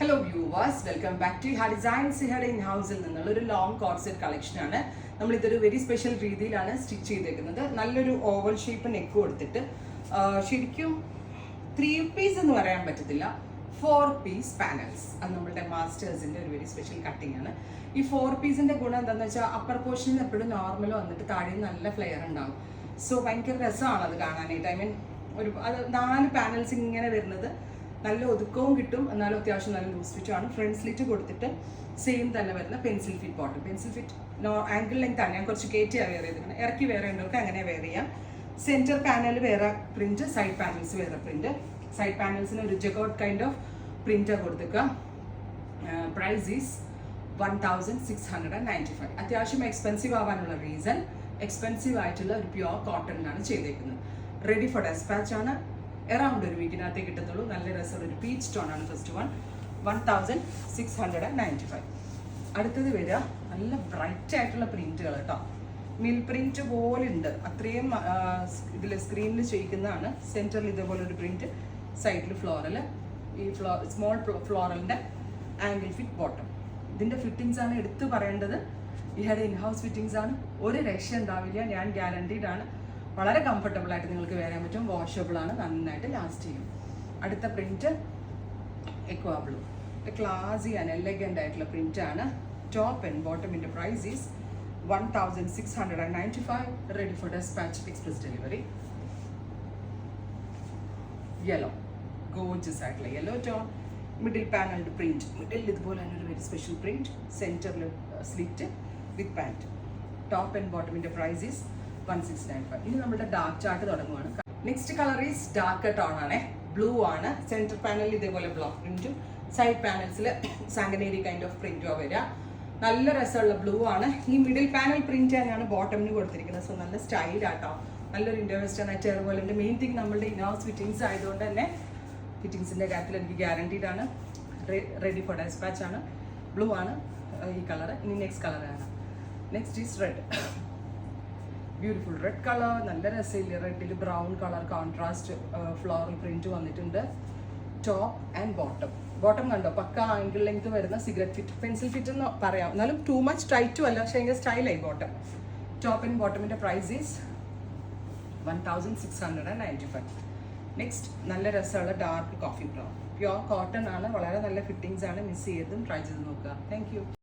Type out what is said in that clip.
Hello viewers, welcome back to Ha designs. സിഹയുടെ in ഹൗസിൽ നിന്നുള്ള ഒരു ലോങ് കോർസെറ്റ് കളക്ഷനാണ്. നമ്മൾ ഇതൊരു വെരി സ്പെഷ്യൽ രീതിയിലാണ് സ്റ്റിച്ച് ചെയ്തേക്കുന്നത്. നല്ലൊരു ഓവൽ ഷേപ്പ് നെക്ക് കൊടുത്തിട്ട് ശരിക്കും 3 പീസ് എന്ന് പറയാൻ പറ്റത്തില്ല, 4 പീസ് പാനൽസ്. അത് നമ്മളുടെ മാസ്റ്റേഴ്സിന്റെ ഒരു വെരി സ്പെഷ്യൽ കട്ടിങ് ആണ്. ഈ 4 പീസിന്റെ ഗുണം എന്താണെന്ന് വെച്ചാൽ അപ്പർ പോർഷനിൽ എപ്പോഴും നോർമൽ വന്നിട്ട് താഴെ നല്ല ഫ്ലെയർ ഉണ്ടാവും. സോ ഭയങ്കര രസമാണ് അത് കാണാനായിട്ട്. ഐ മീൻ അത് 4 പാനൽസ് ഇങ്ങനെ വരുന്നത് നല്ല ഒതുക്കവും കിട്ടും, എന്നാലും അത്യാവശ്യം നല്ല ലൂസ് ഫിറ്റും ആണ്. ഫ്രണ്ട് സ്ലിറ്റ് കൊടുത്തിട്ട് സെയിം തന്നെ വരുന്ന pencil fit bottom. Pencil fit angle length ആണ്. ഞാൻ കുറച്ച് കയറ്റിയാണ് വെയർ ചെയ്തിരിക്കുന്നത്. ഇറക്കി വേറെ ഉള്ളവർക്ക് അങ്ങനെ വെയർ ചെയ്യാം. സെൻറ്റർ പാനൽ വേറെ പ്രിന്റ്, സൈഡ് പാനൽസ് വേറെ പ്രിന്റ്. സൈഡ് പാനൽസിന് ഒരു ജഗോട്ട് കൈൻഡ് ഓഫ് പ്രിന്റ് കൊടുക്കുക. Price is 1695. അത്യാവശ്യം എക്സ്പെൻസീവ് ആവാനുള്ള റീസൺ എക്സ്പെൻസീവ് ആയിട്ടുള്ള ഒരു പ്യുവർ കോട്ടണിലാണ് ചെയ്തേക്കുന്നത്. റെഡി ഫോർ ഡെസ്പാച്ച് ആണ്. അറൗണ്ട് ഒരു വീക്കിനകത്തേ കിട്ടത്തുള്ളൂ. നല്ല രസമുള്ള ഒരു പീച്ച് ടോൺ ആണ് ഫസ്റ്റ് വൺ. 1695. അടുത്തത് വരിക നല്ല ബ്രൈറ്റ് ആയിട്ടുള്ള പ്രിന്റുകൾ കേട്ടോ. മിൽ പ്രിന്റ് പോലെ ഉണ്ട്, അത്രയും ഇതിൽ സ്ക്രീനിൽ ചെയ്യിക്കുന്നതാണ്. സെന്ററിൽ ഇതേപോലെ ഒരു പ്രിന്റ്, സൈഡിൽ ഫ്ലോറൽ. ഈ സ്മോൾ ഫ്ലോറലിന്റെ ആംഗിൾ ഫിറ്റ് ബോട്ടം. ഇതിന്റെ ഫിറ്റിംഗ്സ് ആണ് എടുത്തു പറയേണ്ടത്. ഇഹയുടെ ഇൻഹൗസ് ഫിറ്റിംഗ്സ് ആണ്. ഒരു രക്ഷ ഉണ്ടാവില്ല, ഞാൻ ഗ്യാരണ്ടീഡ് ആണ്. വളരെ കംഫർട്ടബിൾ ആയിട്ട് നിങ്ങൾക്ക് വെയർ ചെയ്യാൻ പറ്റും. വാഷബിൾ ആണ്, നന്നായിട്ട് ലാസ്റ്റ് ചെയ്യും. അടുത്ത print aqua blue. Classy and elegant ആയിട്ടുള്ള പ്രിന്റ് ആണ്. ടോപ്പ് ആൻഡ് ബോട്ടമിന്റെ price is 1695. Ready for dispatch, express delivery. Yellow, gorgeous ആയിട്ടുള്ള yellow tone. Middle panelled print. Middle ഇതുപോലെ തന്നെ ഒരു വെരി സ്പെഷ്യൽ പ്രിന്റ്. സെന്ററിൽ slit with pant. Top and ബോട്ടമിന്റെ price is 1695. ഇനി നമ്മുടെ ഡാർക്ക് ചാർട്ട് തുടങ്ങുവാണ്. Next colour is dark tone ആണ്, ബ്ലൂ ആണ്. സെന്റർ പാനലിൽ ഇതേപോലെ ബ്ലോക്ക് പ്രിന്റും സൈഡ് പാനൽസിൽ സാങ്കനേരി കൈൻഡ് ഓഫ് പ്രിന്റും വരിക. നല്ല രസമുള്ള ബ്ലൂ ആണ്. ഈ മിഡിൽ പാനൽ പ്രിന്റ് തന്നെയാണ് ബോട്ടമിന് കൊടുത്തിരിക്കുന്നത്. സോ നല്ല സ്റ്റൈലാട്ടോ, നല്ലൊരു ഇൻഡോവെസ്റ്റേൺ ആയിട്ട്. അതുപോലെ എൻ്റെ മെയിൻ തിങ് നമ്മളുടെ ഇൻഹൗസ് ഫിറ്റിംഗ്സ് ആയതുകൊണ്ട് തന്നെ ഫിറ്റിംഗ്സിന്റെ കാര്യത്തിൽ എനിക്ക് ഗ്യാരണ്ടീഡ് ആണ്. റെഡി ഫോർ ഡെസ്പാച്ച് ആണ്. ബ്ലൂ ആണ് ഈ കളർ. ഇനി നെക്സ്റ്റ് കളറാണ്. Next is red. Beautiful red colour. നല്ല രസമില്ല, റെഡിൽ brown colour contrast floral print വന്നിട്ടുണ്ട്. Top and bottom. ബോട്ടം കണ്ടോ, പക്ക ആംഗിൾ ലെങ്ത് വരുന്ന സിഗരറ്റ് ഫിറ്റ്, പെൻസിൽ ഫിറ്റ് എന്ന് പറയാം. എന്നാലും ടു മച്ച് ടൈറ്റും അല്ല, പക്ഷേ ഭയങ്കര സ്റ്റൈലായി ബോട്ടം. ടോപ്പ് ആൻഡ് ബോട്ടമിന്റെ പ്രൈസ് ഈസ് 1695. നെക്സ്റ്റ് നല്ല രസമുള്ള dark coffee brown. Pure cotton ആണ്, വളരെ നല്ല ഫിറ്റിംഗ്സ് ആണ്. മിസ് ചെയ്തതും ട്രൈ ചെയ്ത് നോക്കുക. Thank you.